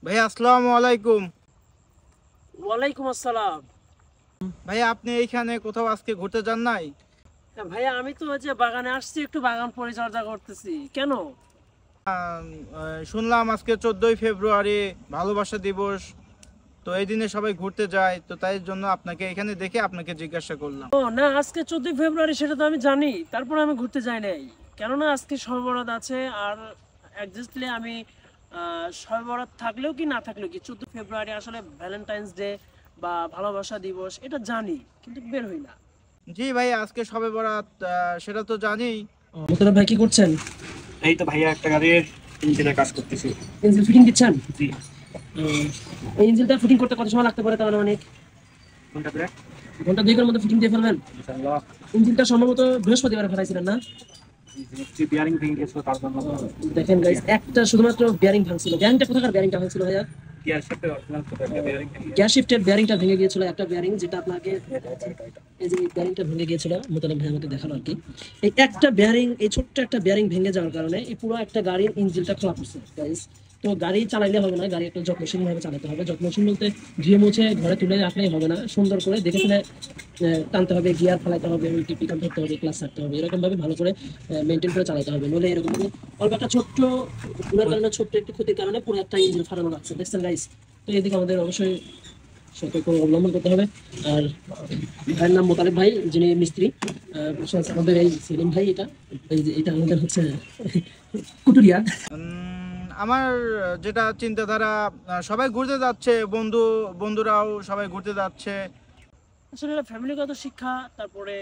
ভাই আসসালামু আলাইকুম। ওয়ালাইকুম আসসালাম। ভাই আপনি এইখানে কোথাও আজকে ঘুরতে যান নাই? হ্যাঁ ভাইয়া, আমি তো ওই যে বাগানে আসছি, একটু বাগান পরিচর্যা করতেছি। কেন? শুনলাম আজকে 14ই ফেব্রুয়ারি ভালোবাসা দিবস। তো এই দিনে সবাই ঘুরতে যায়, তো তাই জন্য আপনাকে এখানে দেখে আপনাকে জিজ্ঞাসা করলাম। ও না, আজকে 14 ফেব্রুয়ারি সেটা তো আমি জানি, তারপর আমি ঘুরতে যাই নাই। কেননা আজকে শবে বরাত আছে। আর একজাক্টলি আমি শবে বরাত থাকলেও কি না থাকলেও কি 14 ফেব্রুয়ারি আসলে ভ্যালেন্টাইন্স ডে বা ভালোবাসা দিবস এটা জানি, কিন্তু বের হই না। জি ভাই, আজকে সবে বরাত, সেটা তো জানি। মোতালেব ভাই কি করছেন? এই তো ভাইয়া একটা গাড়ির ইঞ্জিনের কাজ করতেছি। ইঞ্জিন ফিটিং দিচ্ছেন? জি। এই ইঞ্জিনটা ফিটিং করতে কত সময় লাগতে পারে তাহলে? অনেক কোনটা করে? ঘন্টা দুয়েকের মধ্যে ফিটিং দিয়ে ফেলবেন? ইনশাআল্লাহ। ইঞ্জিনটা সম্ভবত বৃহস্পতিবার ফেলাইছিলেন না? বিয়ারিং ভেঙে গেছিল তার জন্য। দেখেন গাইস, একটা শুধুমাত্র বিয়ারিং ভাঙছিল। বিয়ারিংটা কোথাকার বিয়ারিংটা ভাঙছিল ভাইয়া? গিয়ার শিফটের অরিজিনাল তো একটা বিয়ারিং ভেঙে গেছে। গ্যাস শিফটের বিয়ারিংটা ভেঙে গিয়েছিল, একটা বিয়ারিং যেটা আপনাকে এই যে বিয়ারিংটা ভেঙে গিয়েছিল, মোতালেব ভাই আমাকে দেখালো আর কি। এই একটা বিয়ারিং, এই ছোট্ট একটা বিয়ারিং ভেঙে যাওয়ার কারণে এই পুরো একটা গাড়ির ইঞ্জিনটা খোলা পড়ছে গাইস। তো গাড়ি চালাইলে হবে না, গাড়ি একটা যত্নশীল ভাবে চালাতে হবে। যত্নশীল বলতে ধুয়ে মুছে ঘরে তুলে রাখলেই হবে না, সুন্দর করে দেখে শুনে টানতে হবে, গিয়ার ফেলাতে হবে, পিকাম ধরতে হবে, ক্লাস ছাড়তে হবে, এরকম ভাবে ভালো করে মেনটেন করে চালাতে হবে। নইলে এরকম অল্প একটা ছোট্ট গুণের কারণে, ছোট্ট একটু ক্ষতির কারণে পুরো একটা ইঞ্জিন ফাটানো লাগছে, দেখছেন গাইস। তো এদিকে আমাদের অবশ্যই সতর্ক অবলম্বন করতে হবে। আর ভাইয়ের নাম মোতালেব ভাই, যিনি মিস্ত্রি। বসে আছে আমাদের এই সেলিম ভাই। এটা এই যে এটা আমাদের হচ্ছে কুটুরিয়া। আমার যেটা চিন্তাধারা, সবাই ঘুরতে যাচ্ছে, বন্ধুরাও সবাই ঘুরতে যাচ্ছে। আসলে ফ্যামিলিগত শিক্ষা, তারপরে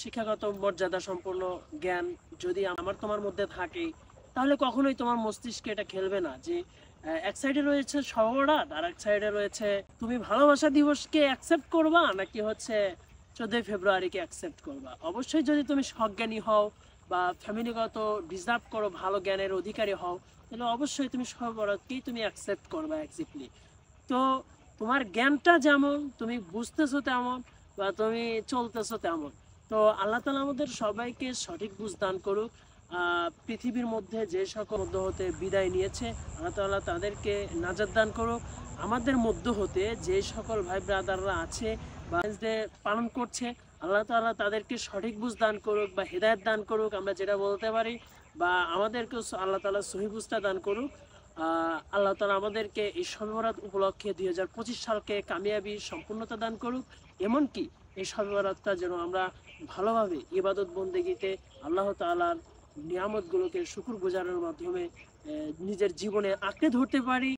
শিক্ষাগত মর্যাদা সম্পন্ন জ্ঞান যদি আমার তোমার মধ্যে থাকে, তাহলে কখনোই তোমার মস্তিষ্কে এটা খেলবে না যে এক সাইডে রয়েছে সহবরাত, আর এক সাইডে রয়েছে তুমি ভালোবাসা দিবসকে অ্যাকসেপ্ট করবা নাকি হচ্ছে 14 ফেব্রুয়ারিকে অ্যাকসেপ্ট করবা। অবশ্যই যদি তুমি সজ্ঞানী হও বা ফ্যামিলিগত ডিজার্ভ করো, ভালো জ্ঞানের অধিকারী হও, তাহলে অবশ্যই তুমি সহবরাতকেই তুমি অ্যাকসেপ্ট করবা এক্স্যাক্টলি। তো তোমার জ্ঞানটা যেমন, তুমি বুঝতেছো তেমন, বা তুমি চলতেছো তেমন। তো আল্লাহ তাআলা আমাদের সবাইকে সঠিক বুঝ দান করুক। পৃথিবীর মধ্যে যে সকল মধ্য হতে বিদায় নিয়েছে, আল্লাহ তাআলা তাদেরকে নাজাত দান করুক। আমাদের মধ্য হতে যে সকল ভাই ব্রাদাররা আছে বা পালন করছে, আল্লাহ তাআলা তাদেরকে সঠিক বুঝ দান করুক বা হেদায়েত দান করুক, আমরা যেটা বলতে পারি। বা আমাদেরকেও আল্লাহ তাআলা সহি বুঝটা দান করুক। আল্লাহ তাআলা আমাদেরকে এই শবে বরাত উপলক্ষে 2025 সালকে কামিয়াবি সম্পূর্ণতা দান করুক। এমনকি এই শবে বরাতটা যেন আমরা ভালোভাবে ইবাদত বন্দেগীতে আল্লাহ তাআলার নিয়ামতগুলোকে শুকর গুজারের মাধ্যমে নিজের জীবনে আঁকড়ে ধরতে পারি।